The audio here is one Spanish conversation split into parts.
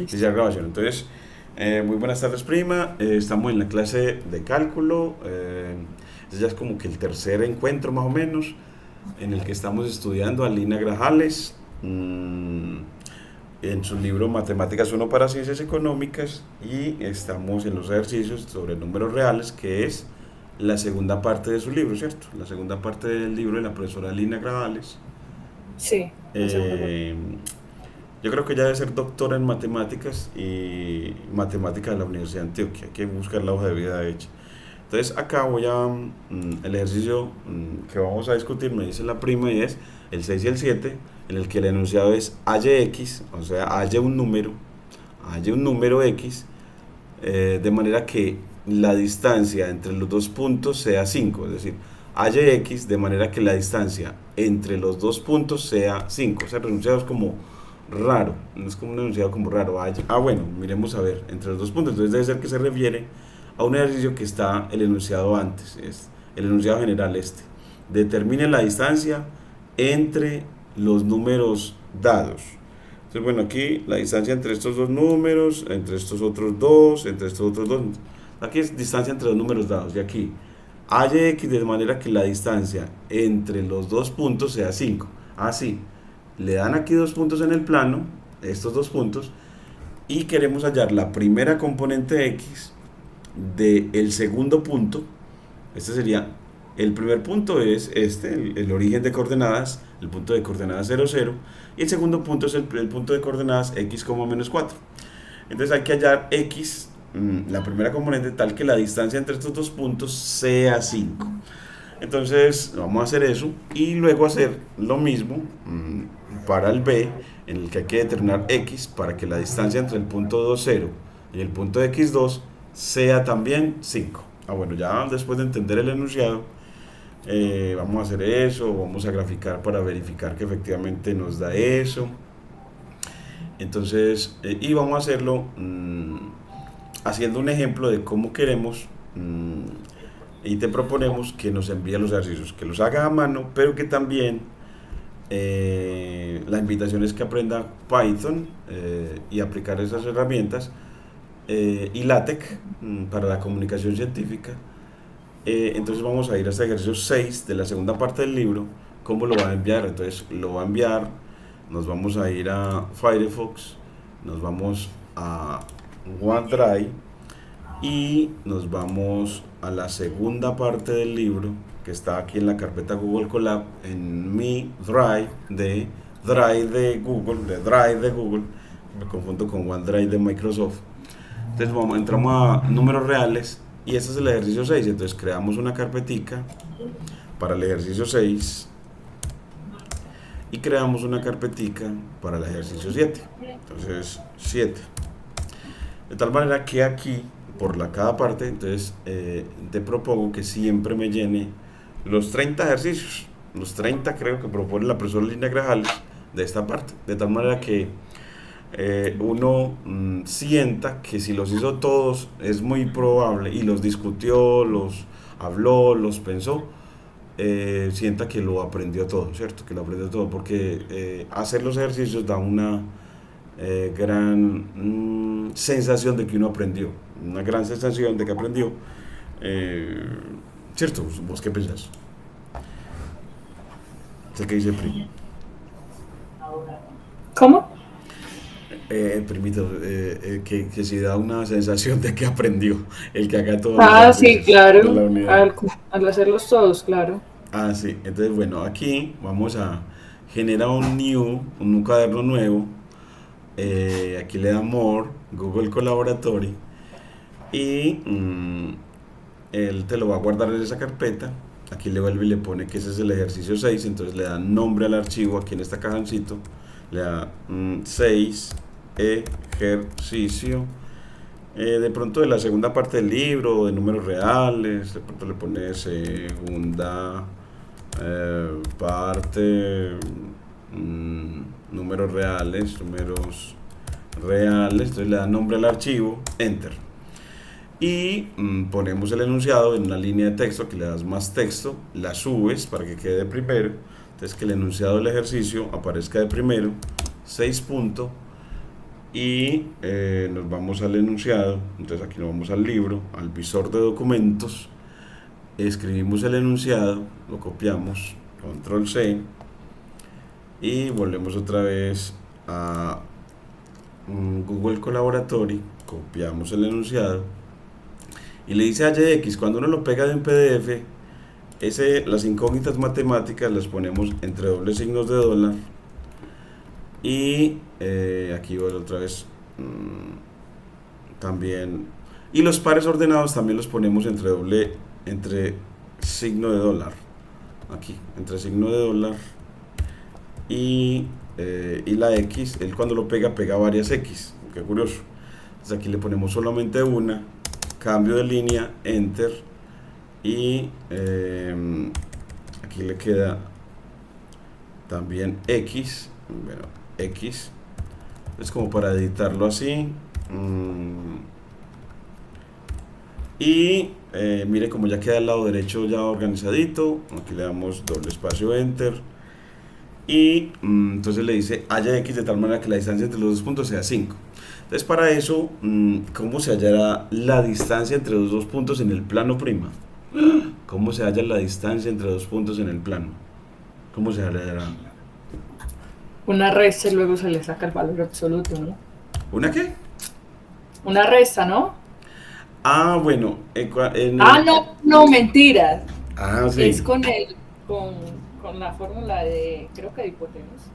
Iniciar grabación. Entonces, muy buenas tardes, prima. Estamos en la clase de cálculo. Este ya es como que el tercer encuentro, más o menos, en el que estamos estudiando a Lina Grajales en su libro Matemáticas uno para Ciencias Económicas. Y estamos en los ejercicios sobre números reales, que es la segunda parte de su libro, ¿cierto? La segunda parte del libro de la profesora Lina Grajales. Sí, la segunda parte. Eh, Yo creo que ella debe ser doctora en matemáticas y matemáticas de la Universidad de Antioquia. Hay que buscar la hoja de vida de ella. Entonces acá voy a, el ejercicio que vamos a discutir, me dice la prima, y es el 6 y el 7, en el que el enunciado es AYX, o sea, hay un número X, de manera que la distancia entre los dos puntos sea 5, es decir, AYX de manera que la distancia entre los dos puntos sea 5. O sea, el enunciado es como raro, no es como un enunciado como raro. Bueno, miremos a ver, entre los dos puntos, entonces debe ser que se refiere a un ejercicio que está el enunciado antes, es el enunciado general este. Determine la distancia entre los números dados. Entonces, bueno, aquí la distancia entre estos dos números, entre estos otros dos, entre estos otros dos. Aquí es distancia entre los números dados. Y aquí, hay x de manera que la distancia entre los dos puntos sea 5. Así, le dan aquí dos puntos en el plano, estos dos puntos, y queremos hallar la primera componente x del segundo punto. Este sería, el primer punto es este, el origen de coordenadas, el punto de coordenadas 0, 0, y el segundo punto es el punto de coordenadas x, menos 4. Entonces hay que hallar x, la primera componente, tal que la distancia entre estos dos puntos sea 5. Entonces vamos a hacer eso y luego hacer lo mismo para el b, en el que hay que determinar x para que la distancia entre el punto 2, 0 y el punto de x2 sea también 5. Bueno, ya después de entender el enunciado, vamos a hacer eso, vamos a graficar para verificar que efectivamente nos da eso. Entonces, y vamos a hacerlo haciendo un ejemplo de cómo queremos, y te proponemos que nos envíe los ejercicios, que los haga a mano, pero que también la invitación es que aprenda Python y aplicar esas herramientas, y LaTeX para la comunicación científica. Entonces vamos a ir a este ejercicio 6 de la segunda parte del libro. ¿Cómo lo va a enviar? Entonces lo va a enviar, nos vamos a ir a Firefox, nos vamos a OneDrive y nos vamos a la segunda parte del libro que está aquí en la carpeta Google Colab, en mi Drive de Google, me confundo con OneDrive de Microsoft. Entonces entramos a números reales y este es el ejercicio 6. Entonces creamos una carpetica para el ejercicio 6 y creamos una carpetica para el ejercicio 7. Entonces 7. De tal manera que aquí, por cada parte, entonces te propongo que siempre me llene los 30 ejercicios. Los 30 creo que propone la profesora Lina Grajales de esta parte. De tal manera que uno sienta que si los hizo todos es muy probable, y los discutió, los habló, los pensó, sienta que lo aprendió todo, ¿cierto? Que lo aprendió todo, porque hacer los ejercicios da una gran sensación de que uno aprendió, una gran sensación de que aprendió. eh, ¿Cierto? ¿Vos qué pensás? ¿Sé qué dice Pri? ¿Cómo? Primito, que si da una sensación de que aprendió el que haga todos los Ah, sí, ejercicios de la claro. unidad. Al hacerlos todos, claro. Sí, entonces bueno, aquí vamos a generar un cuaderno nuevo. Aquí le da More, Google Colaboratory, y él te lo va a guardar en esa carpeta. Aquí le vuelve y le pone que ese es el ejercicio 6. Entonces le da nombre al archivo aquí en esta cajoncito, le da 6 ejercicio. De pronto de la segunda parte del libro, de números reales, de pronto le pone segunda parte, números reales, entonces le da nombre al archivo, enter. Y ponemos el enunciado en una línea de texto. Aquí le das más texto, la subes para que quede de primero. Entonces que el enunciado del ejercicio aparezca de primero, 6 puntos, y nos vamos al enunciado. Entonces aquí nos vamos al libro, al visor de documentos, escribimos el enunciado, lo copiamos, control C, y volvemos otra vez a Google Colaboratory, copiamos el enunciado y le dice a X. Cuando uno lo pega de un PDF, las incógnitas matemáticas las ponemos entre dobles signos de dólar, y aquí voy otra vez también, y los pares ordenados también los ponemos entre signo de dólar, aquí entre signo de dólar y la X. Él cuando lo pega varias X, qué curioso. Entonces aquí le ponemos solamente una, cambio de línea, enter, y aquí le queda también X, bueno, X, es como para editarlo así. Y mire como ya queda al lado derecho ya organizadito. Aquí le damos doble espacio, enter, y entonces le dice haya X de tal manera que la distancia entre los dos puntos sea 5. Entonces para eso, ¿cómo se hallará la distancia entre los dos puntos en el plano, prima? ¿Cómo se halla la distancia entre dos puntos en el plano? ¿Cómo se hallará? Una resta y luego se le saca el valor absoluto, ¿no? ¿Una qué? Una resta, ¿no? Ah, bueno. No, mentiras. Sí. Es con la fórmula de, creo que de hipotenusa.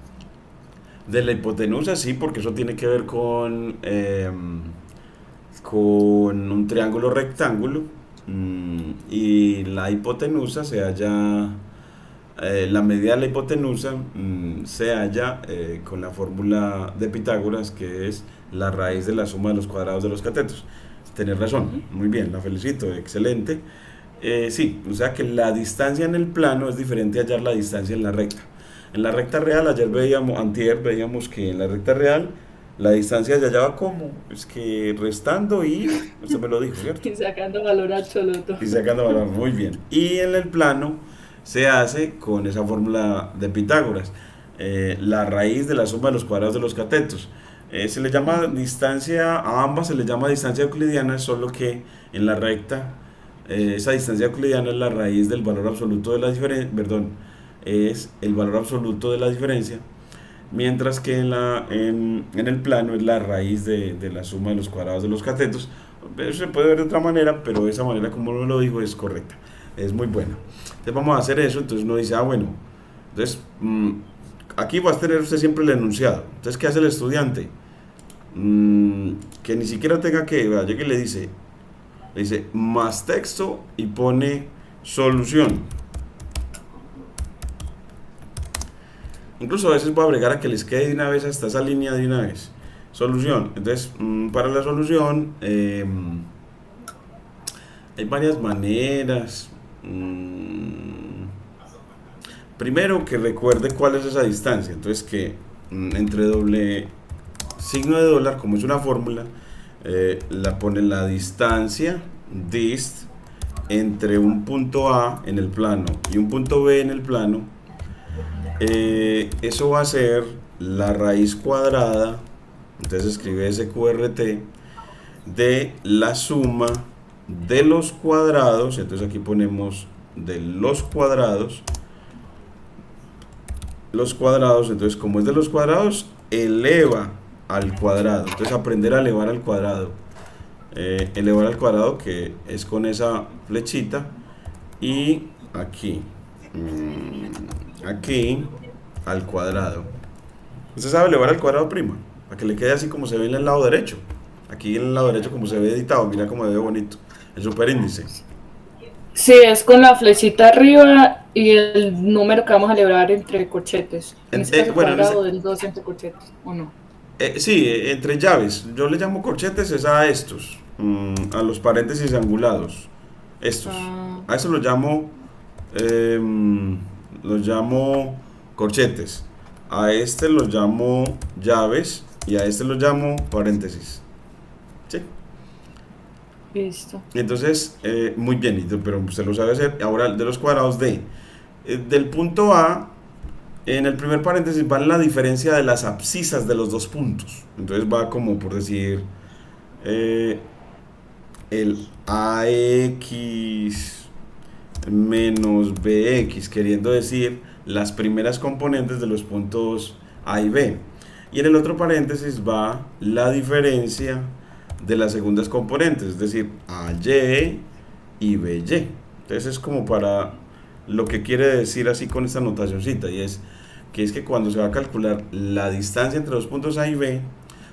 De la hipotenusa, sí, porque eso tiene que ver con un triángulo rectángulo, y la hipotenusa se halla, la medida de la hipotenusa se halla con la fórmula de Pitágoras, que es la raíz de la suma de los cuadrados de los catetos. Tenés razón, muy bien, la felicito, excelente. Sí, o sea que la distancia en el plano es diferente a hallar la distancia en la recta. En la recta real, antier veíamos que en la recta real la distancia se hallaba como, es que restando y, usted me lo dijo, ¿cierto? Y sacando valor absoluto. Y sacando valor, muy bien. Y en el plano se hace con esa fórmula de Pitágoras, la raíz de la suma de los cuadrados de los catetos. Se le llama distancia, a ambas se le llama distancia euclidiana, solo que en la recta esa distancia euclidiana es la raíz del valor absoluto de la diferencia, es el valor absoluto de la diferencia, mientras que en el plano es la raíz de la suma de los cuadrados de los catetos. Eso se puede ver de otra manera, pero esa manera como uno lo dijo es correcta, es muy buena. Entonces vamos a hacer eso. Entonces uno dice, bueno, entonces aquí va a tener usted siempre el enunciado. Entonces, ¿qué hace el estudiante? Que ni siquiera tenga que, vaya, que le dice más texto y pone solución. Incluso a veces voy a agregar a que les quede de una vez hasta esa línea de una vez. Solución. Entonces, para la solución hay varias maneras. Primero, que recuerde cuál es esa distancia. Entonces, que entre doble signo de dólar, como es una fórmula, la pone la distancia, dist, entre un punto A en el plano y un punto B en el plano. Eso va a ser la raíz cuadrada, entonces escribe SQRT, de la suma de los cuadrados. Entonces aquí ponemos de los cuadrados, entonces como es de los cuadrados, eleva al cuadrado. Entonces aprender a elevar al cuadrado, que es con esa flechita, y aquí al cuadrado. Usted sabe elevar al cuadrado, prima, para que le quede así como se ve en el lado derecho. Aquí en el lado derecho como se ve editado, mira cómo ve bonito el superíndice. Sí, es con la flechita arriba y el número que vamos a elevar entre corchetes. En este caso cuadrado del 2 entre corchetes, ¿o no? Sí, entre llaves. Yo le llamo corchetes es a estos, a los paréntesis angulados. Estos. A eso los llamo corchetes. A este los llamo llaves y a este los llamo paréntesis. ¿Sí? Listo. Entonces, muy bien, pero usted lo sabe hacer. Ahora, de los cuadrados del punto A En el primer paréntesis va la diferencia de las abscisas de los dos puntos. Entonces va como por decir el AX menos BX, queriendo decir las primeras componentes de los puntos A y B. Y en el otro paréntesis va la diferencia de las segundas componentes, es decir, AY y BY. Entonces es como para lo que quiere decir así con esta notacioncita, y es que cuando se va a calcular la distancia entre los puntos A y B,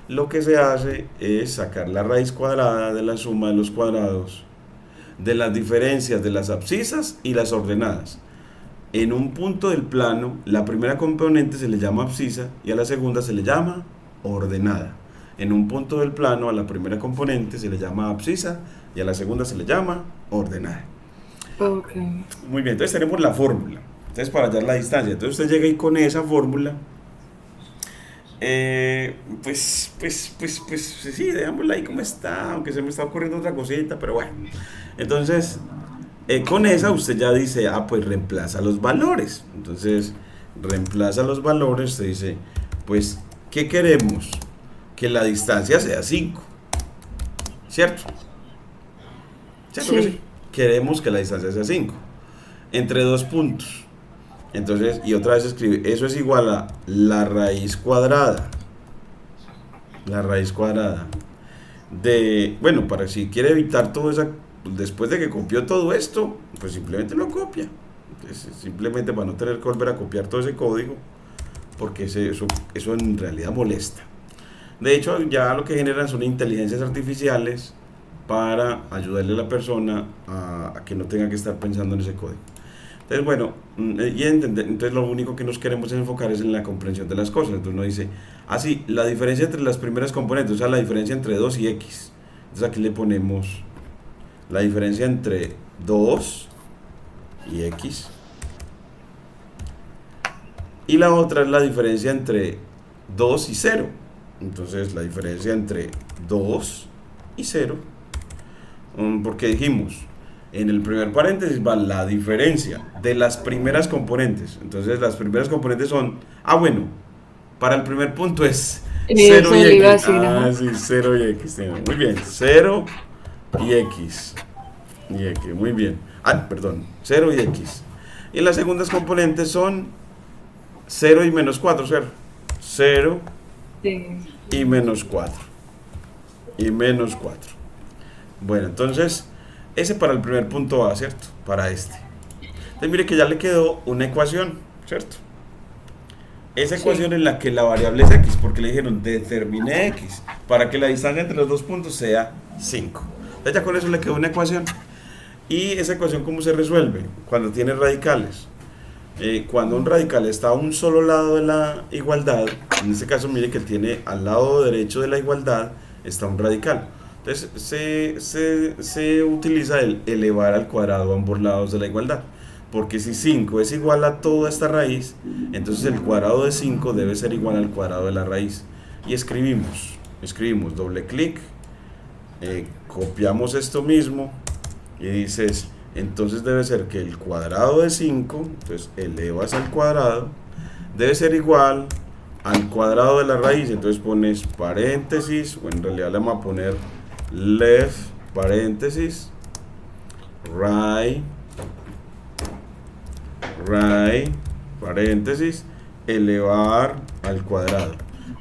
lo que se hace es sacar la raíz cuadrada de la suma de los cuadrados de las diferencias de las abscisas y las ordenadas. En un punto del plano, la primera componente se le llama abscisa y a la segunda se le llama ordenada. En un punto del plano, a la primera componente se le llama abscisa y a la segunda se le llama ordenada. Okay. Muy bien, entonces tenemos la fórmula. Entonces, para hallar la distancia, entonces usted llega ahí con esa fórmula. Pues sí, dejámosla ahí como está, aunque se me está ocurriendo otra cosita, pero bueno. Entonces, con esa usted ya dice, pues reemplaza los valores. Entonces, reemplaza los valores, usted dice, pues, ¿qué queremos? Que la distancia sea 5, ¿cierto? ¿Cierto que sí? Queremos que la distancia sea 5, entre dos puntos. Entonces, y otra vez escribe, eso es igual a la raíz cuadrada. La raíz cuadrada de, bueno, para si quiere evitar todo eso, después de que copió todo esto, pues simplemente lo copia. Entonces, simplemente para no tener que volver a copiar todo ese código, porque eso en realidad molesta. De hecho, ya lo que generan son inteligencias artificiales para ayudarle a la persona a que no tenga que estar pensando en ese código. Entonces, bueno, entonces lo único que nos queremos enfocar es en la comprensión de las cosas. Entonces uno dice, así, la diferencia entre las primeras componentes, o sea, la diferencia entre 2 y X. Entonces aquí le ponemos la diferencia entre 2 y X. Y la otra es la diferencia entre 2 y 0. Entonces la diferencia entre 2 y 0. Porque dijimos, en el primer paréntesis va la diferencia de las primeras componentes. Entonces las primeras componentes son, bueno, para el primer punto es 0 y X. Sí, 0 y X. Muy bien, 0 y X. Y X, muy bien. Perdón, 0 y X. Y las segundas componentes son 0 y menos 4, ¿cierto? 0 y menos 4. Y menos 4. Bueno, entonces ese para el primer punto A, ¿cierto? Para este. Entonces mire que ya le quedó una ecuación, ¿cierto? Esa ecuación en la que la variable es X, porque le dijeron determine X para que la distancia entre los dos puntos sea 5. Entonces ya con eso le quedó una ecuación. Y esa ecuación, ¿cómo se resuelve? Cuando tiene radicales. Cuando un radical está a un solo lado de la igualdad, en este caso mire que tiene al lado derecho de la igualdad está un radical. Entonces se utiliza el elevar al cuadrado a ambos lados de la igualdad, porque si 5 es igual a toda esta raíz, entonces el cuadrado de 5 debe ser igual al cuadrado de la raíz. Y escribimos doble clic, copiamos esto mismo y dices, entonces debe ser que el cuadrado de 5, entonces elevas al cuadrado, debe ser igual al cuadrado de la raíz. Entonces pones paréntesis, o en realidad le vamos a poner left paréntesis right paréntesis elevar al cuadrado.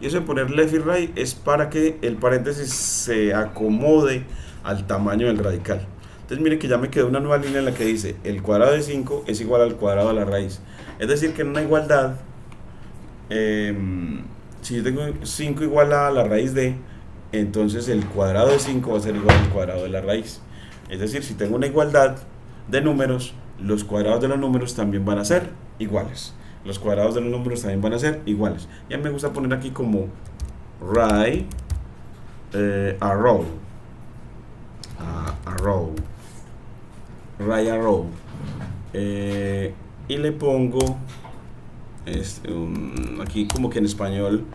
Y eso de poner left y right es para que el paréntesis se acomode al tamaño del radical. Entonces mire que ya me quedó una nueva línea en la que dice el cuadrado de 5 es igual al cuadrado de la raíz. Es decir que en una igualdad, si yo tengo 5 igual a la raíz de, entonces el cuadrado de 5 va a ser igual al cuadrado de la raíz. Es decir, si tengo una igualdad de números, los cuadrados de los números también van a ser iguales. Los cuadrados de los números también van a ser iguales. Ya me gusta poner aquí como right arrow. Right arrow. Y le pongo aquí como que en español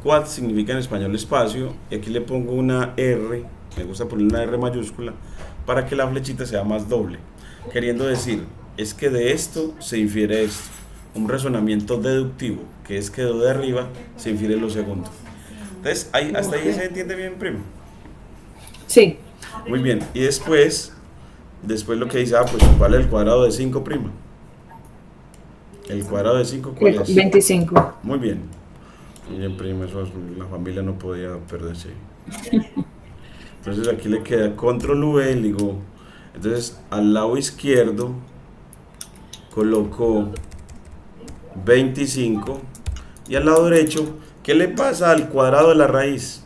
quad significa en español espacio, y aquí le pongo una R, me gusta poner una R mayúscula para que la flechita sea más doble, queriendo decir, es que de esto se infiere esto, un razonamiento deductivo, que es que de arriba se infiere lo segundo. Entonces, hasta ahí se entiende bien, primo. Sí. Muy bien, y después lo que dice, pues ¿cuál es el cuadrado de 5, prima? ¿El cuadrado de 5 cuál es? 25. Muy bien. Miren, prima, la familia no podía perderse. Entonces aquí le queda control V, y digo, entonces al lado izquierdo coloco 25 y al lado derecho, ¿qué le pasa al cuadrado de la raíz?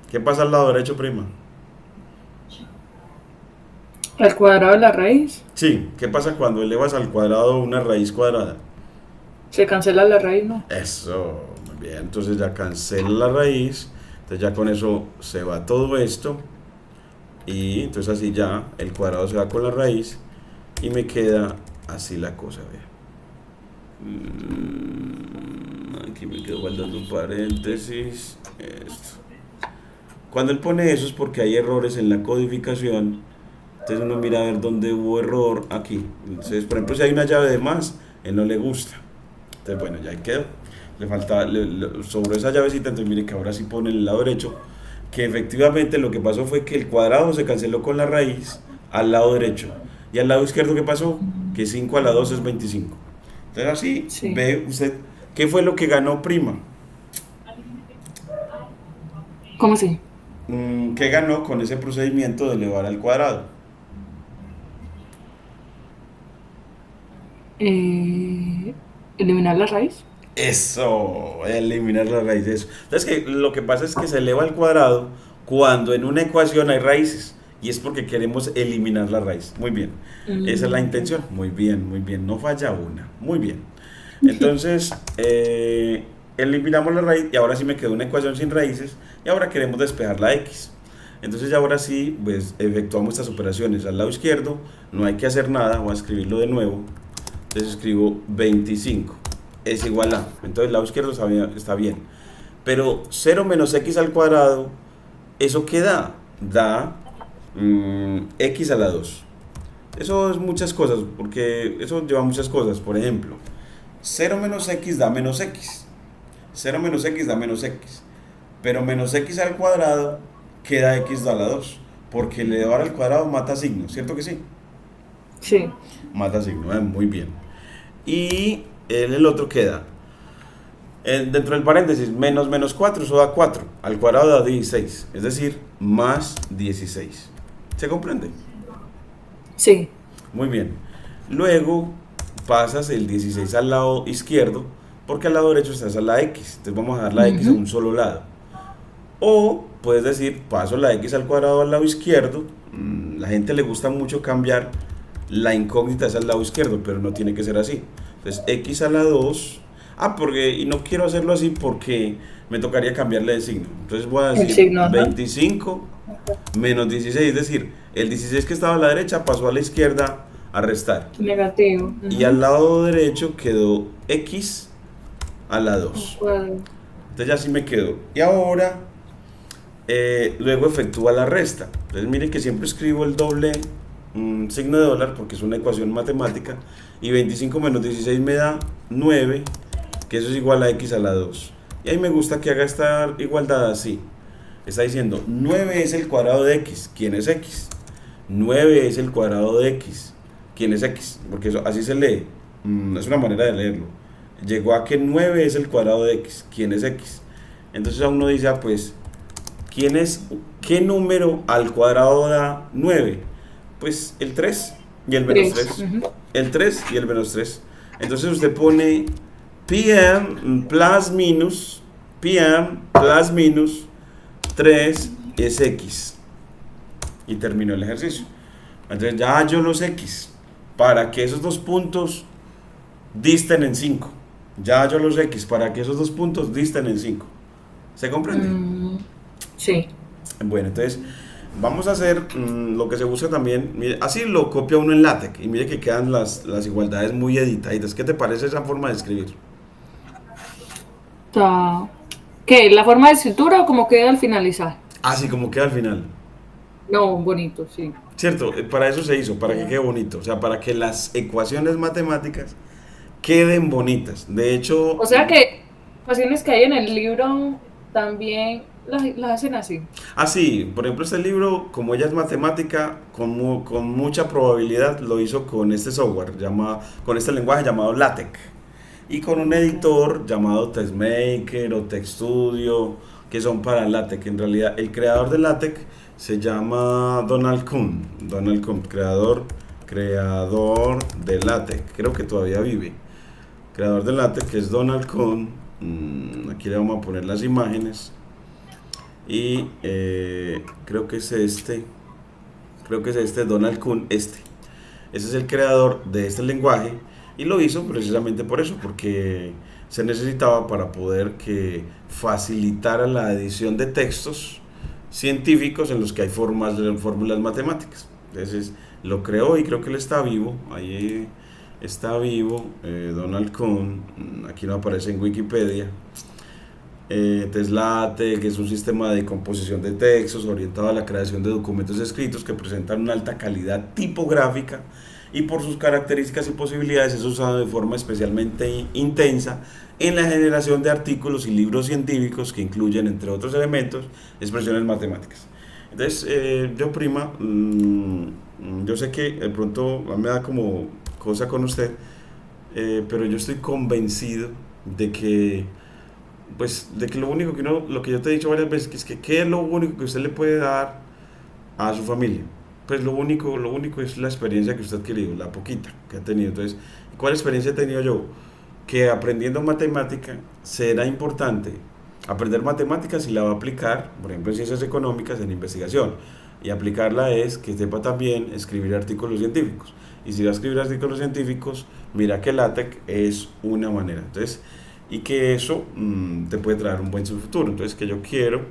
¿Qué pasa al lado derecho, prima? ¿Al cuadrado de la raíz? Sí, ¿qué pasa cuando elevas al cuadrado una raíz cuadrada? Se cancela la raíz, ¿no? Eso, muy bien, entonces ya cancela la raíz, entonces ya con eso se va todo esto y entonces así ya el cuadrado se va con la raíz y me queda así la cosa, vea. Aquí me quedo guardando un paréntesis, esto. Cuando él pone eso es porque hay errores en la codificación, entonces uno mira a ver dónde hubo error aquí. Entonces, por ejemplo, si hay una llave de más, él no le gusta. Entonces, bueno, ya ahí quedó. Le falta sobre esa llavecita, entonces mire que ahora sí pone el lado derecho, que efectivamente lo que pasó fue que el cuadrado se canceló con la raíz al lado derecho. Y al lado izquierdo, ¿qué pasó? Que 5 a la 2 es 25. Entonces así, sí. Ve usted, ¿qué fue lo que ganó, prima? ¿Cómo así? ¿Qué ganó con ese procedimiento de elevar al cuadrado? ¿Eliminar la raíz? Eso, eliminar la raíz de eso. Entonces que lo que pasa es que se eleva al cuadrado cuando en una ecuación hay raíces y es porque queremos eliminar la raíz. Muy bien, esa es la intención. Muy bien, no falla una. Muy bien. Entonces, eliminamos la raíz y ahora sí me quedó una ecuación sin raíces y ahora queremos despejar la x. Entonces ya ahora sí, pues efectuamos estas operaciones. Al lado izquierdo no hay que hacer nada, voy a escribirlo de nuevo. Entonces escribo 25 es igual a, entonces el lado izquierdo está bien, pero 0 menos x al cuadrado, ¿eso qué da? Da x a la 2. Eso es muchas cosas, porque eso lleva muchas cosas. Por ejemplo, 0 menos x da menos x, 0 menos x da menos x, pero menos x al cuadrado queda x a la 2, porque elevar al cuadrado mata signo, ¿cierto que sí? Sí. Mata signo, muy bien. Y el otro queda, dentro del paréntesis, menos 4, eso da 4, al cuadrado da 16, es decir, más 16. ¿Se comprende? Sí. Muy bien. Luego pasas el 16 al lado izquierdo, porque al lado derecho está esa la x, entonces vamos a dar la x a un solo lado. O puedes decir, paso la x al cuadrado al lado izquierdo. La gente le gusta mucho cambiar la incógnita es al lado izquierdo, pero no tiene que ser así. Entonces x a la 2, y no quiero hacerlo así porque me tocaría cambiarle de signo. Entonces voy a decir signo, 25 menos 16, es decir, el 16 que estaba a la derecha pasó a la izquierda a restar. Negativo. Y al lado derecho quedó x a la 2. Entonces ya así me quedó. Y ahora, luego efectúa la resta. Entonces miren que siempre escribo el doble signo de dólar porque es una ecuación matemática. Y 25 menos 16 me da 9, que eso es igual a x a la 2. Y ahí me gusta que haga esta igualdad así. Está diciendo 9 es el cuadrado de x. ¿Quién es x? 9 es el cuadrado de x. ¿Quién es x? Porque eso así se lee. Es una manera de leerlo. Llegó a que 9 es el cuadrado de x. ¿Quién es x? Entonces a uno dice, pues, ¿qué número al cuadrado da 9? Pues el 3 y el menos 3. El 3 y el menos 3. Entonces usted pone PM plus minus 3 es x. Y terminó el ejercicio. Entonces ya hallo los x para que esos dos puntos disten en 5. Ya hallo los x para que esos dos puntos disten en 5. ¿Se comprende? Sí. Bueno, entonces vamos a hacer lo que se busca también. Mire, así lo copia uno en LaTeX y mire que quedan las igualdades muy editaditas. ¿Qué te parece esa forma de escribir? ¿Qué? ¿La forma de escritura o como queda al finalizar? Así como queda al final. No, bonito, sí. Cierto, para eso se hizo, para que quede bonito. O sea, para que las ecuaciones matemáticas queden bonitas. De hecho... O sea que ecuaciones que hay en el libro también las hacen así. Ah, sí, por ejemplo, este libro, como ella es matemática, con mucha probabilidad lo hizo con este software, con este lenguaje llamado LaTeX. Y con un Ok. editor llamado TextMaker o TextStudio, que son para LaTeX. En realidad, el creador de LaTeX se llama Donald Kuhn. Donald Kuhn, creador de LaTeX. Creo que todavía vive. Creador de LaTeX, que es Donald Kuhn. Aquí le vamos a poner las imágenes. Y creo que es este. Creo que es este, Donald Kuhn, este. Ese es el creador de este lenguaje y lo hizo precisamente por eso, porque se necesitaba para poder que facilitara la edición de textos científicos en los que hay fórmulas matemáticas. Entonces lo creó y creo que él está vivo, ahí está vivo, Donald Kuhn, aquí no aparece en Wikipedia. TESLATE, que es un sistema de composición de textos orientado a la creación de documentos escritos que presentan una alta calidad tipográfica y por sus características y posibilidades es usado de forma especialmente intensa en la generación de artículos y libros científicos que incluyen, entre otros elementos, expresiones matemáticas. Entonces, yo prima, yo sé que de pronto me da como cosa con usted, pero yo estoy convencido de que de que lo único que uno, lo que yo te he dicho varias veces, que es que qué es lo único que usted le puede dar a su familia. Pues lo único es la experiencia que usted ha adquirido, la poquita que ha tenido. Entonces, ¿cuál experiencia he tenido yo? Que aprendiendo matemática será importante aprender matemáticas y la va a aplicar, por ejemplo, en ciencias económicas, en investigación. Y aplicarla es que sepa también escribir artículos científicos. Y si va a escribir artículos científicos, mira que LaTeX es una manera. Entonces, y que eso te puede traer un buen futuro. Entonces, que yo quiero,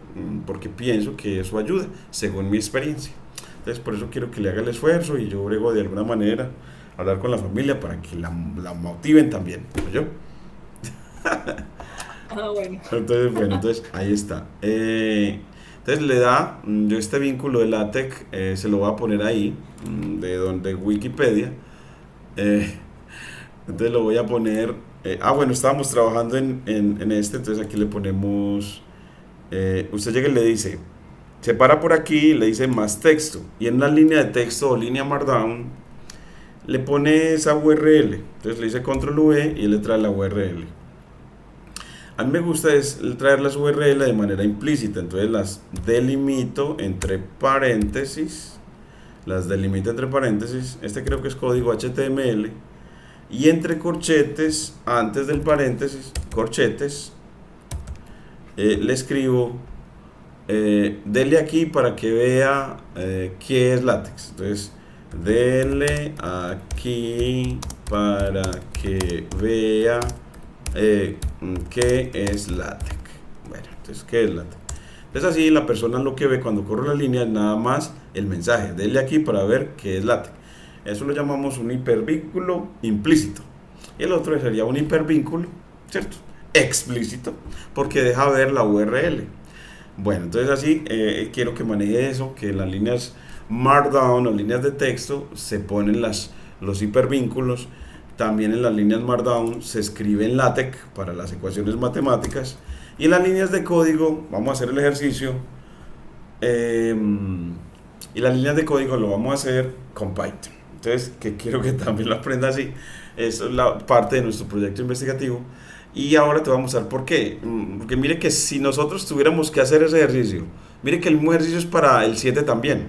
porque pienso que eso ayuda, según mi experiencia. Entonces, por eso quiero que le haga el esfuerzo y yo brego de alguna manera a hablar con la familia para que la motiven también, ¿no yo? Ah, bueno. Entonces, bueno, entonces ahí está. Entonces le da, yo este vínculo de LaTeX se lo voy a poner ahí, de Wikipedia. Eh, entonces lo voy a poner. Bueno, estábamos trabajando en este, entonces aquí le ponemos. Usted llega y le dice, se para por aquí, le dice más texto. Y en una línea de texto o línea Markdown, le pone esa URL. Entonces le dice control V y él le trae la URL. A mí me gusta es traer las URL de manera implícita, entonces las delimito entre paréntesis. Las delimito entre paréntesis. Este creo que es código HTML. Y entre corchetes, antes del paréntesis, corchetes, le escribo, dele aquí para que vea qué es LaTeX. Entonces, dele aquí para que vea qué es LaTeX. Bueno, entonces, ¿qué es LaTeX? Entonces así la persona lo que ve cuando corre la línea es nada más el mensaje, dele aquí para ver qué es LaTeX. Eso lo llamamos un hipervínculo implícito. Y el otro sería un hipervínculo, ¿cierto? Explícito, porque deja ver la URL. Bueno, entonces así quiero que maneje eso, que las líneas Markdown o líneas de texto se ponen los hipervínculos. También en las líneas Markdown se escribe en LaTeX para las ecuaciones matemáticas. Y en las líneas de código, vamos a hacer el ejercicio. Y las líneas de código lo vamos a hacer con Python. Entonces, que quiero que también lo aprenda así. Eso es la parte de nuestro proyecto investigativo. Y ahora te voy a mostrar por qué. Porque mire que si nosotros tuviéramos que hacer ese ejercicio, mire que el mismo ejercicio es para el 7 también.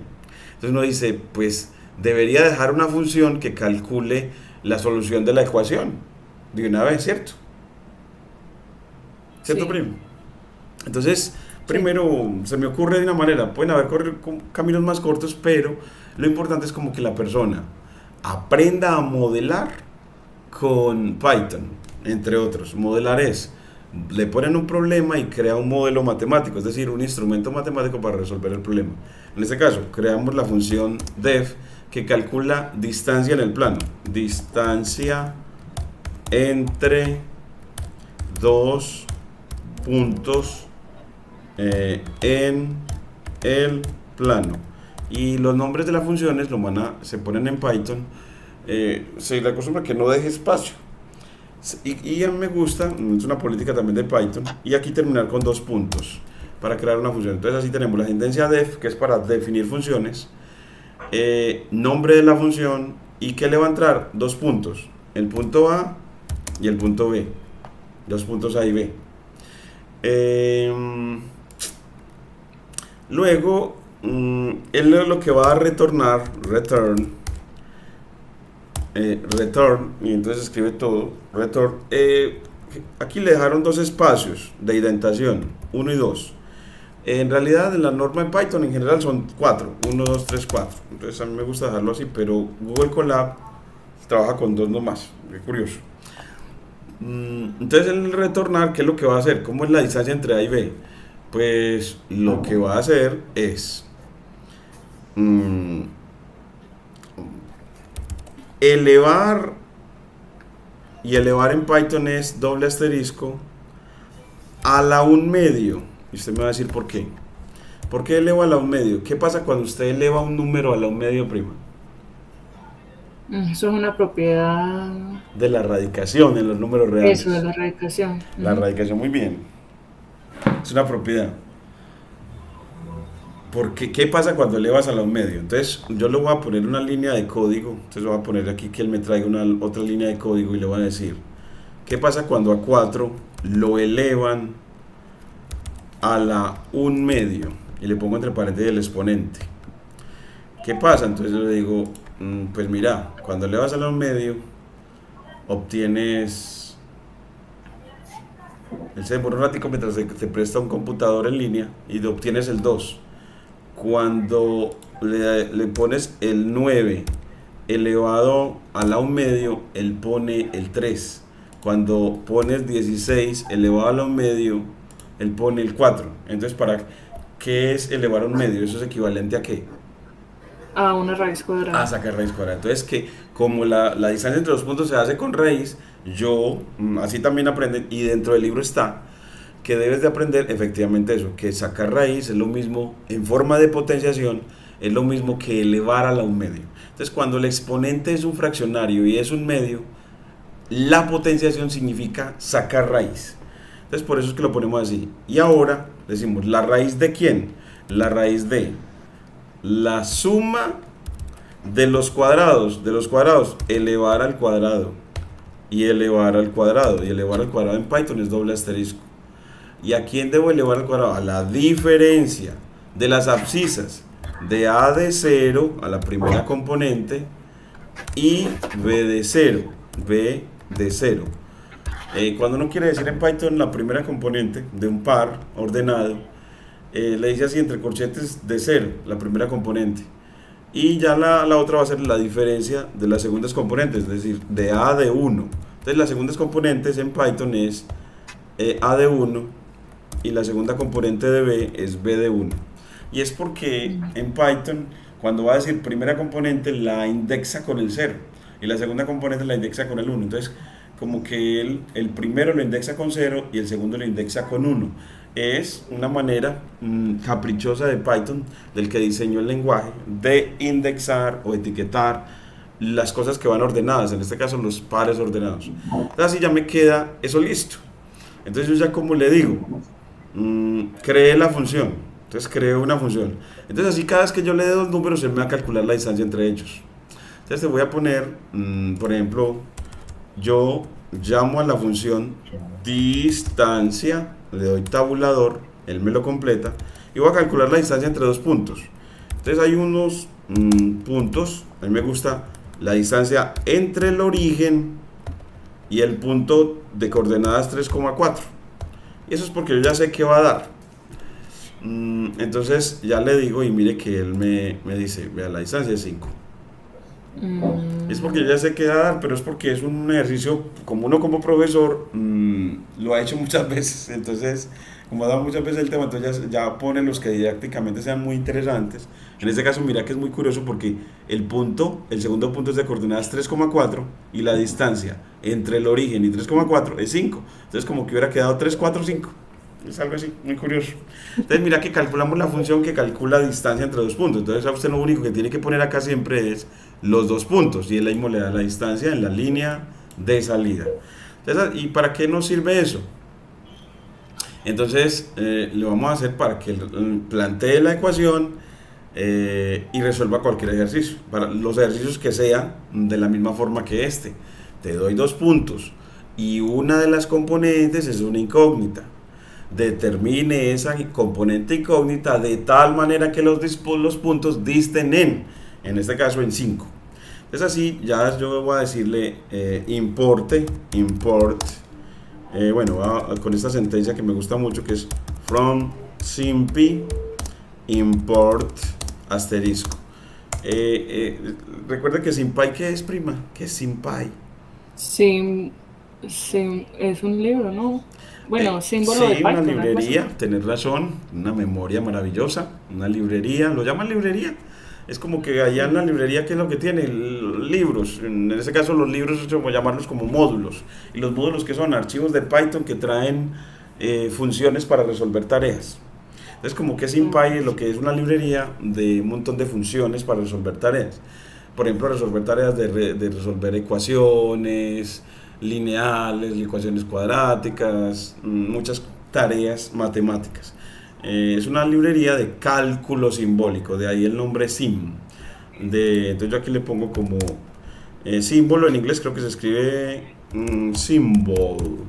Entonces uno dice, pues debería dejar una función que calcule la solución de la ecuación de una vez, ¿cierto? ¿Cierto, Sí, primo? Entonces, sí. primero se me ocurre de una manera, pueden haber caminos más cortos, pero lo importante es como que la persona aprenda a modelar con Python, entre otros. Modelar es, le ponen un problema y crea un modelo matemático, es decir, un instrumento matemático para resolver el problema. En este caso, creamos la función def que calcula distancia en el plano, distancia entre dos puntos en el plano. Y los nombres de las funciones se ponen en Python. Se le acostumbra que no deje espacio. Y a mí me gusta, es una política también de Python, y aquí terminar con 2 puntos para crear una función. Entonces así tenemos la sentencia def, que es para definir funciones, nombre de la función, y que le va a entrar 2 puntos, el punto A y el punto B, 2 puntos A y B. Luego, él lo que va a retornar, return, y entonces escribe todo, return. Aquí le dejaron 2 espacios de indentación, 1 y 2. En realidad, en la norma en Python en general son 4, 1, 2, 3, 4. Entonces a mí me gusta dejarlo así, pero Google Colab trabaja con 2 nomás. Qué curioso. Entonces el retornar, ¿qué es lo que va a hacer? ¿Cómo es la distancia entre A y B? Pues lo que va a hacer es elevar, y elevar en Python es doble asterisco a la 1/2. Y usted me va a decir por qué. ¿Por qué eleva a la 1/2? ¿Qué pasa cuando usted eleva un número a la 1/2 prima? Eso es una propiedad De la radicación en los números reales. Eso, de la radicación. La radicación, muy bien. Es una propiedad. Porque, ¿qué pasa cuando elevas a la 1/2? Entonces, yo le voy a poner una línea de código. Entonces, voy a poner aquí que él me traiga otra línea de código y le voy a decir: ¿qué pasa cuando a 4 lo elevan a la 1/2? Y le pongo entre paréntesis el exponente. ¿Qué pasa? Entonces, yo le digo: pues mira, cuando elevas a la 1/2, obtienes. Él se demora un ratico mientras te presta un computador en línea y obtienes el 2. Cuando le pones el 9 elevado a la 1/2, él pone el 3. Cuando pones 16 elevado a la 1/2, él pone el 4. Entonces, ¿qué es elevar a 1/2? ¿Eso es equivalente a qué? A una raíz cuadrada. A sacar raíz cuadrada. Entonces, que como la distancia entre los puntos se hace con raíz, así también aprenden, y dentro del libro está que debes de aprender efectivamente eso, que sacar raíz es lo mismo, en forma de potenciación, es lo mismo que elevar a la 1/2. Entonces, cuando el exponente es un fraccionario y es 1/2, la potenciación significa sacar raíz. Entonces, por eso es que lo ponemos así. Y ahora decimos, ¿la raíz de quién? La raíz de la suma de los cuadrados, elevar al cuadrado, y elevar al cuadrado, y elevar al cuadrado en Python es doble asterisco. ¿Y a quién debo elevar al cuadrado? A la diferencia de las abscisas de A de 0, a la primera componente, y B de 0. Cuando uno quiere decir en Python la primera componente de un par ordenado, le dice así entre corchetes de 0, la primera componente. Y ya la otra va a ser la diferencia de las segundas componentes, es decir, de A de 1. Entonces las segundas componentes en Python es A de 1, y la segunda componente de B es B de 1. Y es porque en Python, cuando va a decir primera componente, la indexa con el 0, y la segunda componente la indexa con el 1. Entonces, como que el primero lo indexa con 0 y el segundo lo indexa con 1. Es una manera caprichosa de Python, del que diseñó el lenguaje, de indexar o etiquetar las cosas que van ordenadas, en este caso los pares ordenados. Entonces, así ya me queda eso listo. Entonces, yo ya como le digo, creé la función. Entonces, creo una función. Entonces, así cada vez que yo le dé 2 números, él me va a calcular la distancia entre ellos. Entonces, te voy a poner, por ejemplo, yo llamo a la función distancia, le doy tabulador, él me lo completa, y voy a calcular la distancia entre 2 puntos. Entonces, hay unos puntos, a mí me gusta la distancia entre el origen y el punto de coordenadas 3,4. Y eso es porque yo ya sé qué va a dar. Entonces ya le digo, y mire que él me dice, vea, la distancia es 5. Es porque yo ya sé qué va a dar, pero es porque es un ejercicio, como uno como profesor lo ha hecho muchas veces. Entonces, como ha dado muchas veces el tema, entonces ya pone los que didácticamente sean muy interesantes. En este caso, mira que es muy curioso porque el segundo punto es de coordenadas 3,4 y la distancia entre el origen y 3,4 es 5. Entonces, como que hubiera quedado 3, 4, 5. Es algo así, muy curioso. Entonces, mira que calculamos la función que calcula distancia entre 2 puntos. Entonces, a usted lo único que tiene que poner acá siempre es los 2 puntos, y él mismo le da la distancia en la línea de salida. Entonces, ¿y para qué nos sirve eso? Entonces, lo vamos a hacer para que plantee la ecuación y resuelva cualquier ejercicio. Para los ejercicios que sean de la misma forma que este. Te doy 2 puntos y una de las componentes es una incógnita. Determine esa componente incógnita de tal manera que los puntos disten en este caso en 5. Es así, ya yo voy a decirle import, con esta sentencia que me gusta mucho, que es from SymPy import asterisco. Recuerda que SymPy, ¿qué es, prima? ¿Qué es SymPy? Sim, es un libro, ¿no? Bueno, símbolo de Sí, Python. una librería, tenés razón, una memoria maravillosa, una librería, lo llaman librería. Es como que allá en la librería, ¿qué es lo que tiene? Libros. En ese caso, los libros es como llamarlos como módulos. Y los módulos, que son archivos de Python que traen funciones para resolver tareas. Entonces, como que SymPy, lo que es una librería de un montón de funciones para resolver tareas. Por ejemplo, resolver tareas de resolver ecuaciones lineales, ecuaciones cuadráticas, muchas tareas matemáticas. Es una librería de cálculo simbólico, de ahí el nombre sim. Entonces yo aquí le pongo como símbolo, en inglés creo que se escribe symbol,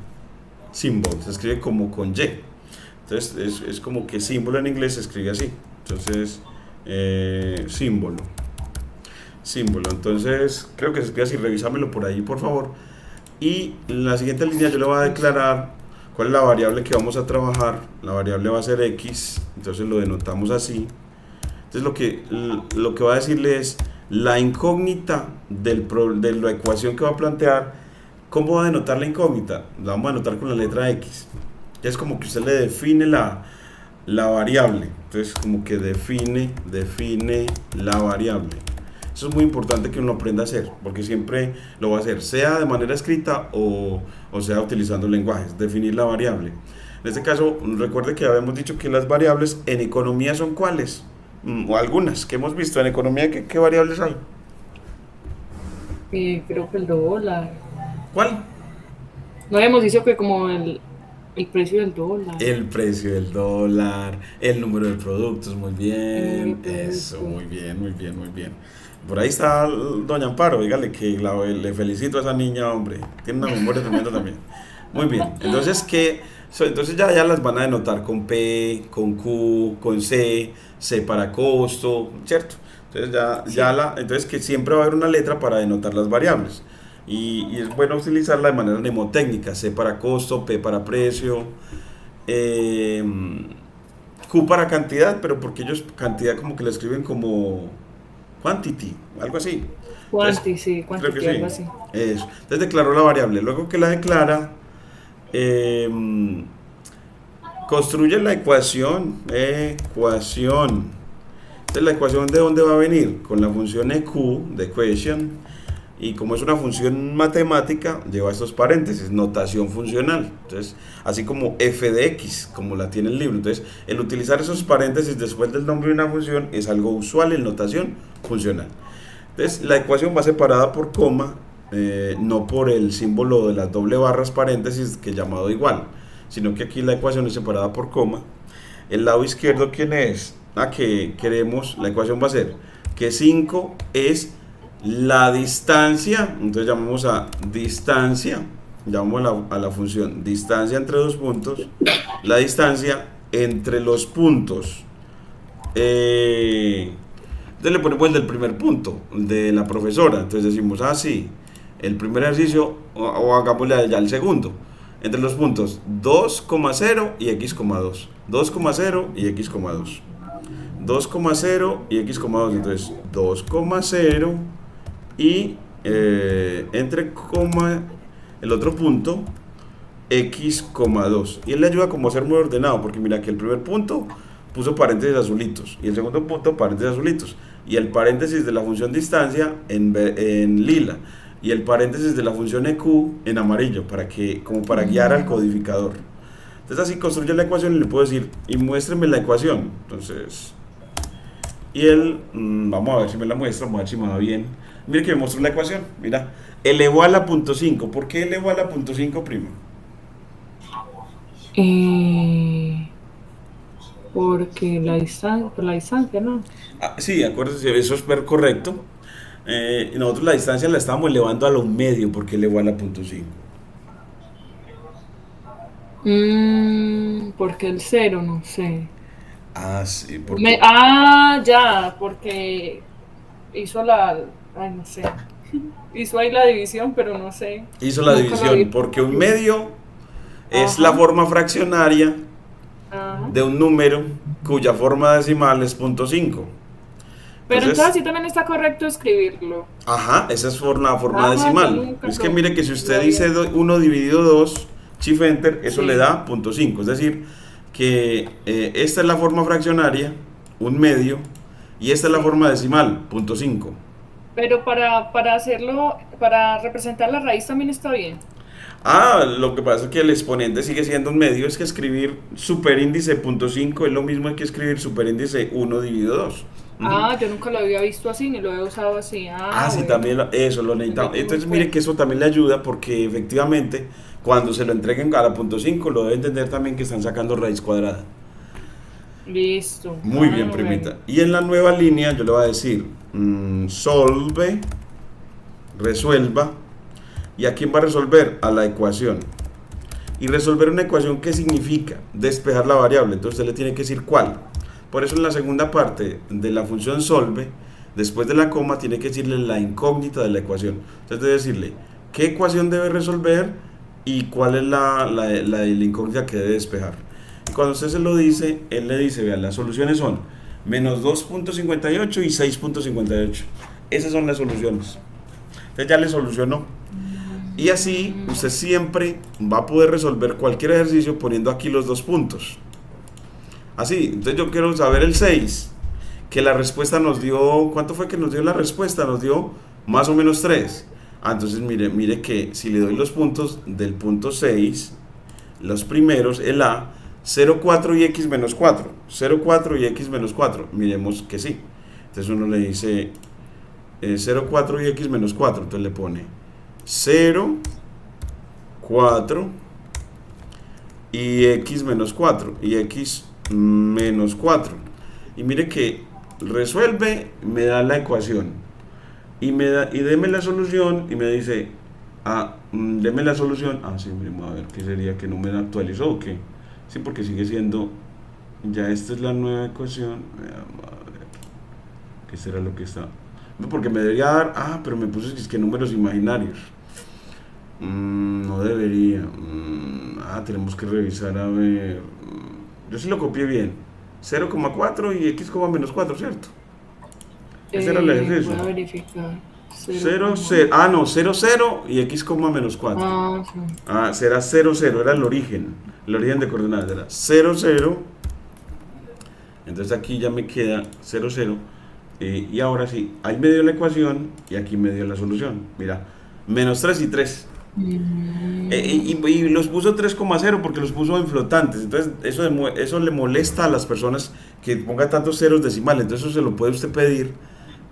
se escribe como con Y. Entonces es como que símbolo en inglés se escribe así. Entonces símbolo. Entonces creo que se escribe así, revísamelo por ahí por favor. Y en la siguiente línea yo le voy a declarar cuál es la variable que vamos a trabajar. La variable va a ser x, entonces lo denotamos así. Entonces lo que va a decirle es la incógnita de la ecuación que va a plantear. ¿Cómo va a denotar la incógnita? La vamos a denotar con la letra x. Ya es como que usted le define la variable. Entonces como que define la variable. Eso es muy importante que uno aprenda a hacer, porque siempre lo va a hacer, sea de manera escrita o sea utilizando lenguajes, definir la variable. En este caso, recuerde que habíamos dicho que las variables en economía son ¿cuáles? O algunas que hemos visto en economía, ¿qué variables hay? Creo que el dólar. ¿Cuál? No habíamos dicho que como el precio del dólar. El precio del dólar, el número de productos, muy bien, eso, muy bien. Por ahí está doña Amparo, dígale que le felicito a esa niña, hombre, tiene una memoria tremenda también. Muy bien, entonces entonces ya las van a denotar con P, con Q, con C para costo, ¿cierto? Entonces entonces que siempre va a haber una letra para denotar las variables. Y es bueno utilizarla de manera mnemotécnica, C para costo, P para precio, Q para cantidad, pero porque ellos cantidad como que la escriben como quantity, algo así. Quantity, algo así. Eso. Entonces declaró la variable. Luego que la declara, construye la ecuación. Entonces la ecuación, ¿de dónde va a venir? Con la función EQ de equation. Y como es una función matemática, lleva estos paréntesis, notación funcional. Entonces, así como f de x, como la tiene el libro. Entonces, el utilizar esos paréntesis después del nombre de una función es algo usual en notación funcional. Entonces, la ecuación va separada por coma, no por el símbolo de las doble barras paréntesis que llamado igual, sino que aquí la ecuación es separada por coma. El lado izquierdo, ¿quién es? Que queremos, la ecuación va a ser que 5 es la distancia, entonces llamamos a distancia, llamamos a la función distancia entre dos puntos, la distancia entre los puntos. Entonces le ponemos el del primer punto de la profesora, entonces decimos sí, el primer ejercicio o hagámosle ya el segundo, entre los puntos 2,0 y x,2, 2,0 y x,2, 2,0 y x,2, entonces 2,0 y entre coma el otro punto x,2, y él le ayuda como a ser muy ordenado, porque mira que el primer punto puso paréntesis azulitos y el segundo punto paréntesis azulitos y el paréntesis de la función distancia en lila y el paréntesis de la función EQ en amarillo, como para guiar al codificador. Entonces así construye la ecuación y le puedo decir y muéstreme la ecuación. Entonces Y él, vamos a ver si me la muestra, vamos a ver si me va bien. Mire que me mostró la ecuación, mira, elevó a la punto 5. ¿Por qué elevó a la punto 5, primo? Porque por la distancia, ¿no? Sí, acuérdese, eso es ver correcto. Nosotros la distancia la estábamos elevando a lo medio porque elevó a la punto 5. Porque el cero, no sé. Ah, sí, porque... Ya, porque hizo ay, no sé. Hizo ahí la división, pero no sé. Hizo la Nunca lo división, vi. porque un medio es la Ajá. forma fraccionaria Ajá. de un número cuya forma decimal es punto 5. Pero entonces Entonces, sí también está correcto escribirlo. ajá, esa es la forma Yo decimal. nunca Es que mire que si lo usted había. dice 1 dividido 2, Shift Enter, eso le Sí. da punto 5. Es decir, que esta es la forma fraccionaria, un medio, y esta es la Sí. forma decimal, punto 5. Pero para hacerlo, para representar la raíz también está bien. Lo que pasa es que el exponente sigue siendo un medio, es que escribir superíndice punto 5 es lo mismo que escribir superíndice 1 dividido 2. Yo nunca lo había visto así ni lo he usado así. Sí, Bueno, también eso lo lo necesitamos. tengo en Entonces, mire que cuenta. eso también le ayuda porque efectivamente, cuando se lo entreguen a la punto 5 lo debe entender también que están sacando raíz cuadrada. Listo. Muy bien, Bueno. primita. Y en la nueva línea yo le voy a decir, solve, resuelva. ¿Y a quién va a resolver? A la ecuación. Y resolver una ecuación, ¿qué significa? Despejar la variable. Entonces usted le tiene que decir cuál. Por eso en la segunda parte de la función solve, después de la coma, tiene que decirle la incógnita de la ecuación. Entonces debe decirle qué ecuación debe resolver y cuál es la incógnita que debe despejar. Y cuando usted se lo dice, él le dice, vean, las soluciones son menos 2.58 y 6.58. Esas son las soluciones. Entonces ya le solucionó. Y así usted siempre va a poder resolver cualquier ejercicio poniendo aquí los dos puntos. Así, entonces yo quiero saber el 6, que la respuesta nos dio, ¿cuánto fue que nos dio la respuesta? Nos dio más o menos 3. Entonces mire que si le doy los puntos del punto 6, los primeros, el A, 0, 4 y x menos 4. 0, 4 y x menos 4. Miremos que sí. Entonces uno le dice 0, 4 y x menos 4. Entonces le pone 0, 4 y x menos 4 y x menos 4. Y mire que resuelve, me da la ecuación y deme la solución y me dice, deme la solución. Sí, miremos a ver qué sería, que no me la actualizó o qué. Sí, porque sigue siendo, ya esta es la nueva ecuación. ¿Qué será lo que está? Porque me debería dar, pero me puso que números imaginarios. No debería. Tenemos que revisar a ver. Yo sí lo copié bien. 0,4 y x, menos 4, ¿cierto? Ese era el ejercicio. Voy a verificar. 0, 0. No, 0, 0 y x, menos 4. Sí. Será 0, 0. Era el origen. El origen de coordenadas era 0, 0. Entonces aquí ya me queda 0, 0. Y ahora sí, ahí me dio la ecuación y aquí me dio la solución. Mira, menos 3 y 3. Y los puso 3,0 porque los puso en flotantes. Entonces eso le molesta a las personas que ponga tantos ceros decimales. Entonces eso se lo puede usted pedir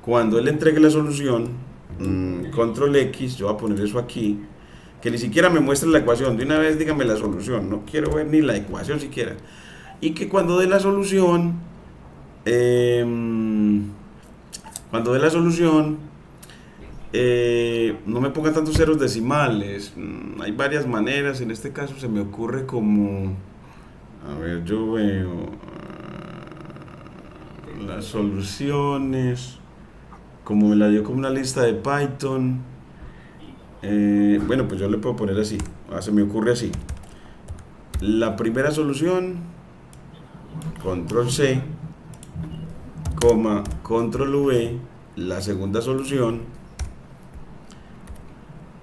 cuando él entregue la solución. Control X, yo voy a poner eso aquí, que ni siquiera me muestre la ecuación. De una vez dígame la solución, no quiero ver ni la ecuación siquiera. Y que cuando dé la solución, no me ponga tantos ceros decimales. Hay varias maneras. En este caso se me ocurre como, a ver, yo veo las soluciones como me la dio como una lista de Python. Bueno, pues yo le puedo poner así. Se me ocurre así: la primera solución, control C, coma, control V, la segunda solución,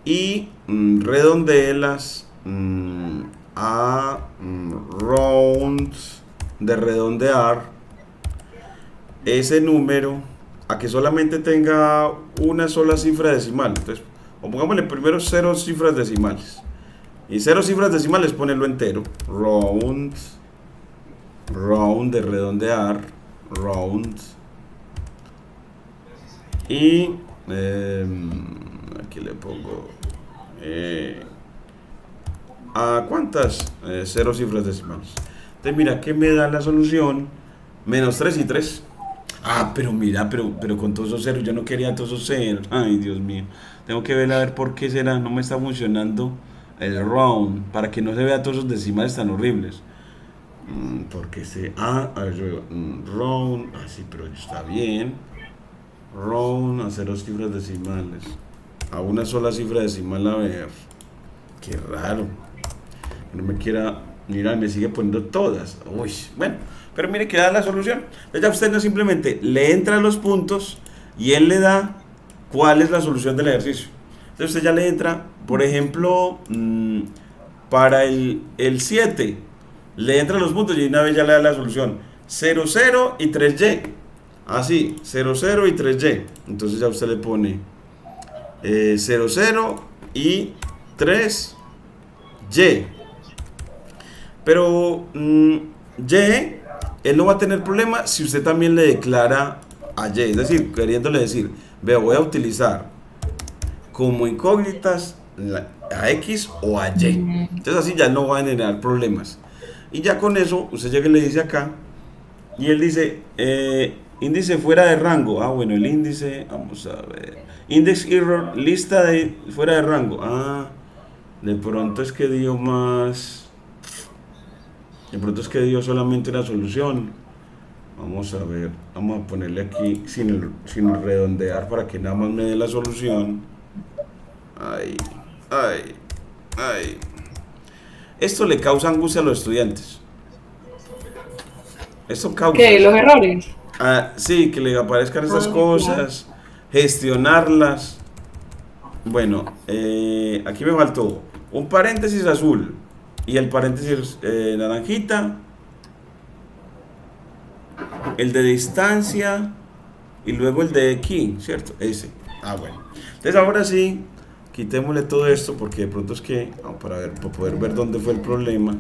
y redondéelas a round de redondear ese número a que solamente tenga una sola cifra decimal. Entonces, o pongámosle primero 0 cifras decimales. Y 0 cifras decimales, ponerlo entero. Round de redondear, round Y aquí le pongo ¿a cuántas? 0 cifras decimales. Entonces mira que me da la solución menos 3 y 3. Pero mira, pero con todos esos ceros, yo no quería todos esos ceros. Ay, Dios mío. Tengo que ver a ver por qué será, no me está funcionando el round, para que no se vea todos esos decimales tan horribles. Porque a ver, round, sí, pero está bien. Round a 0 cifras decimales. A una sola cifra decimal, a ver. Qué raro. No me quiera, mira, me sigue poniendo todas. Uy, bueno, pero mire que da la solución. Entonces ya usted no simplemente le entra los puntos y él le da cuál es la solución del ejercicio. Entonces usted ya le entra, por ejemplo, para el 7, le entra los puntos y una vez ya le da la solución. 0, 0 y 3y. Así, 0, 0 y 3y. Entonces ya usted le pone 0, 0 y 3y. Pero y, él no va a tener problema si usted también le declara a y. Es decir, queriéndole decir, veo, voy a utilizar como incógnitas a x o a y. Entonces así ya no va a generar problemas. Y ya con eso, usted llega y le dice acá, y él dice, índice fuera de rango. Bueno, el índice, vamos a ver. Index error, lista de fuera de rango. De pronto es que dio más. De pronto es que dio solamente una solución. Vamos a ver, vamos a ponerle aquí sin redondear para que nada más me dé la solución. Ay. Esto le causa angustia a los estudiantes. Esto causa. ¿Qué? ¿Los errores? Sí, que le aparezcan estas cosas, gestionarlas. Bueno, aquí me faltó un paréntesis azul y el paréntesis naranjita, el de distancia y luego el de aquí, ¿cierto? Ese. Bueno. Entonces ahora sí, quitémosle todo esto porque de pronto es que, para poder ver dónde fue el problema.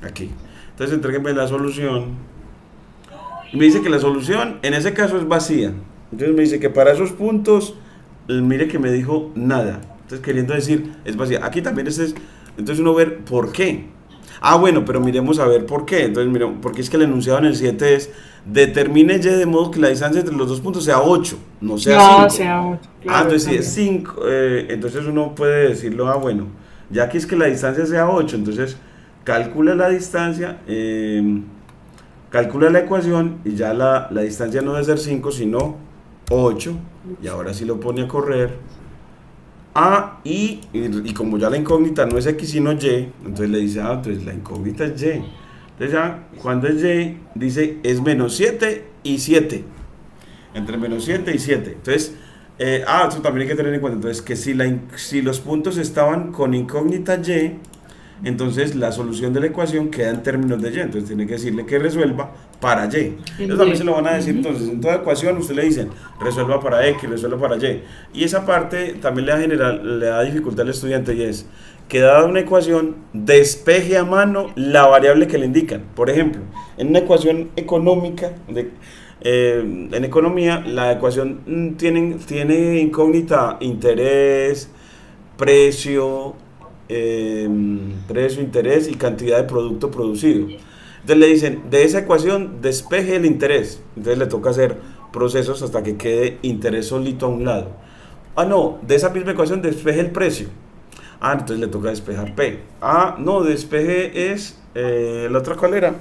Aquí. Entonces entréguenme la solución. Y me dice que la solución en ese caso es vacía. Entonces me dice que para esos puntos, mire que me dijo nada. Entonces queriendo decir, es vacía. Aquí también entonces uno ver por qué. Bueno, pero miremos a ver por qué. Entonces miremos, porque es que el enunciado en el 7 es, determine y de modo que la distancia entre los dos puntos sea 8, no sea 5. No, sea 8. Claro, entonces si es 5, entonces uno puede decirlo, bueno, ya que es que la distancia sea 8, entonces calcula la distancia, calcula la ecuación y ya la distancia no debe ser 5 sino 8, y ahora sí lo pone a correr. Y como ya la incógnita no es x sino y, entonces le dice, entonces la incógnita es y. Entonces ya cuando es y, dice es menos 7 y 7, entre menos 7 y 7. Entonces eso también hay que tener en cuenta. Entonces que si los puntos estaban con incógnita y, entonces la solución de la ecuación queda en términos de y. Entonces tiene que decirle que resuelva para y. Eso también se lo van a decir. Entonces en toda ecuación usted le dicen resuelva para x, resuelva para y. Y esa parte también le da dificultad al estudiante, y es que dada una ecuación despeje a mano la variable que le indican. Por ejemplo, en una ecuación económica en economía, la ecuación tiene incógnita interés, precio, interés y cantidad de producto producido. Entonces le dicen, de esa ecuación despeje el interés. Entonces le toca hacer procesos hasta que quede interés solito a un lado. No, de esa misma ecuación despeje el precio. Entonces le toca despejar P. No, despeje es la otra, ¿cuál era?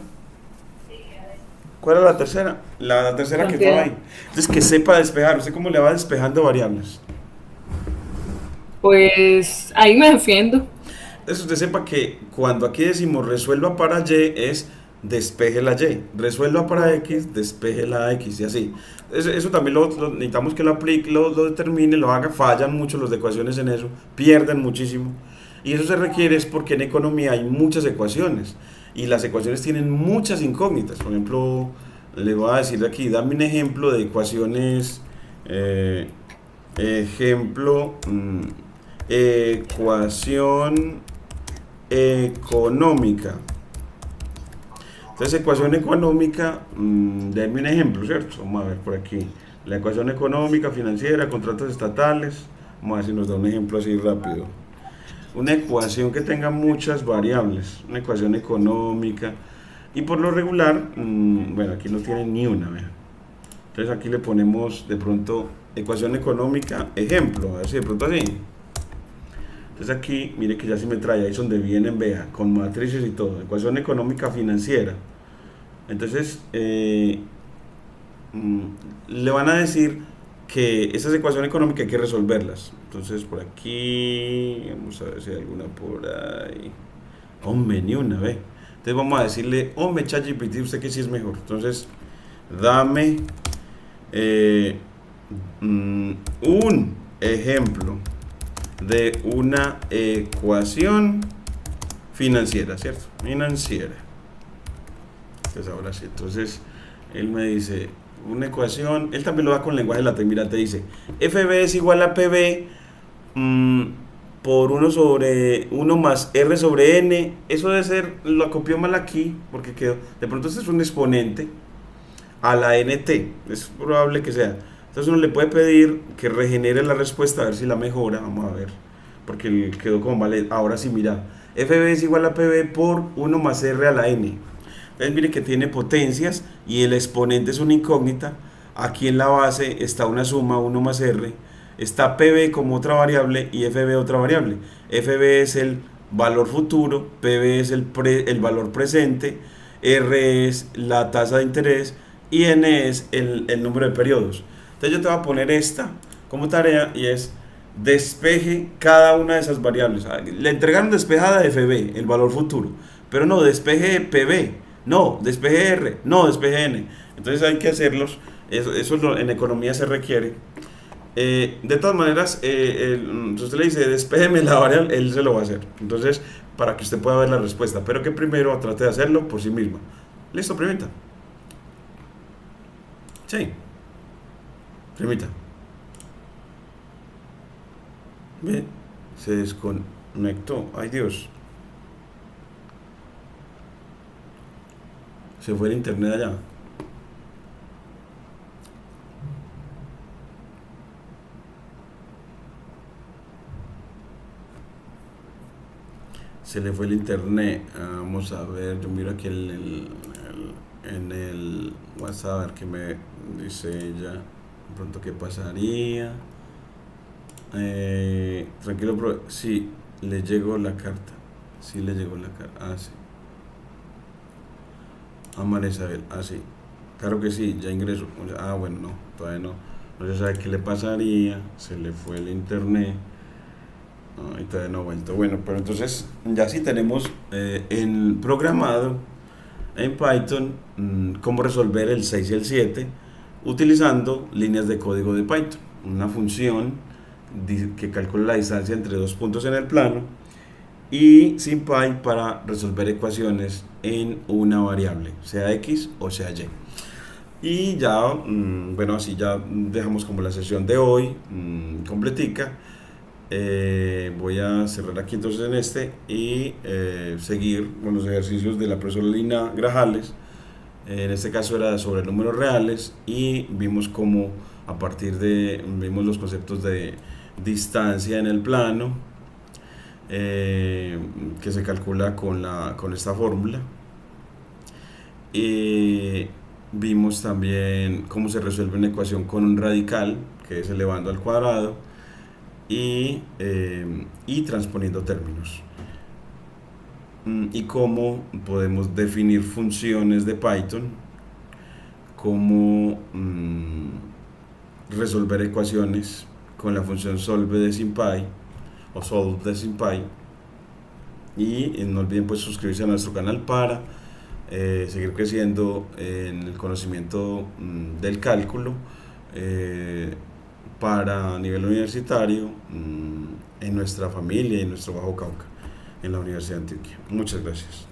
¿Cuál era la tercera? La tercera que estaba ahí. Entonces que sepa despejar. ¿Usted cómo le va despejando variables? Pues ahí me defiendo. Entonces usted sepa que cuando aquí decimos resuelva para y, es despeje la y. Resuelva para x, despeje la x, y así. Eso también lo necesitamos que lo aplique, lo determine, lo haga. Fallan mucho los de ecuaciones en eso, pierden muchísimo. Y eso se requiere es porque en economía hay muchas ecuaciones. Y las ecuaciones tienen muchas incógnitas. Por ejemplo, le voy a decir aquí, dame un ejemplo de ecuaciones. Ecuación económica. Entonces, ecuación económica, denme un ejemplo, ¿cierto? Vamos a ver por aquí. La ecuación económica, financiera, contratos estatales. Vamos a ver si nos da un ejemplo así rápido. Una ecuación que tenga muchas variables, una ecuación económica, y por lo regular, bueno, aquí no tiene ni una, vean. Entonces aquí le ponemos de pronto ecuación económica, ejemplo, a ver si de pronto así. Entonces aquí, mire que ya se me trae, ahí es donde vienen, vea, con matrices y todo, ecuación económica financiera. Entonces, le van a decir que esas ecuaciones económicas hay que resolverlas. Entonces por aquí, vamos a ver si hay alguna por ahí. Hombre, ni una vez. Entonces vamos a decirle, hombre, ChatGPT, usted que sí es mejor. Entonces, dame un ejemplo de una ecuación financiera, ¿cierto? Financiera. Entonces ahora sí, entonces él me dice una ecuación, él también lo da con lenguaje latín, mira, te dice FB es igual a PB por 1 sobre 1 más R sobre N. Eso debe ser, lo copió mal aquí porque quedó, de pronto este es un exponente a la NT, es probable que sea. Entonces uno le puede pedir que regenere la respuesta a ver si la mejora, vamos a ver, porque quedó como mal. Ahora sí, mira, FB es igual a PB por 1 más R a la N. Entonces mire que tiene potencias y el exponente es una incógnita. Aquí en la base está una suma, 1 más R. Está PB como otra variable y FB otra variable. FB es el valor futuro, PB es el valor presente, R es la tasa de interés y N es el número de periodos. Entonces yo te voy a poner esta como tarea y es despeje cada una de esas variables. Le entregaron despejada de FB, el valor futuro, pero no despeje PB. No, despeje R, no, despeje N. Entonces hay que hacerlos. Eso en economía se requiere. De todas maneras, si usted le dice despéjeme la variable, él se lo va a hacer. Entonces, para que usted pueda ver la respuesta. Pero que primero trate de hacerlo por sí misma. ¿Listo, primita? Sí. Primita. Ve, se desconectó. Ay, Dios. Se fue el internet allá. Se le fue el internet. Vamos a ver, yo miro aquí en el WhatsApp a ver qué me dice ella. De pronto qué pasaría. Tranquilo, sí, le llegó la carta. Sí, le llegó la carta. Ah, sí. A María Isabel, sí, claro que sí, ya ingreso. Bueno, no, todavía no. No se sabe qué le pasaría, se le fue el internet. Y todavía no ha vuelto. Bueno, pero entonces ya sí tenemos en programado en Python cómo resolver el 6 y el 7 utilizando líneas de código de Python. Una función que calcula la distancia entre dos puntos en el plano y SymPy para resolver ecuaciones en una variable, sea X o sea Y. Y ya, bueno, así ya dejamos como la sesión de hoy completica. Voy a cerrar aquí entonces en este y seguir con los ejercicios de la profesora Lina Grajales. En este caso era sobre números reales y vimos cómo vimos los conceptos de distancia en el plano, que se calcula con esta fórmula. Vimos también cómo se resuelve una ecuación con un radical, que es elevando al cuadrado, y transponiendo términos. Y cómo podemos definir funciones de Python, cómo resolver ecuaciones con la función solve de SymPy o solve de SymPy. Y no olviden pues suscribirse a nuestro canal para seguir creciendo en el conocimiento del cálculo para nivel universitario en nuestra familia y en nuestro Bajo Cauca en la Universidad de Antioquia. Muchas gracias.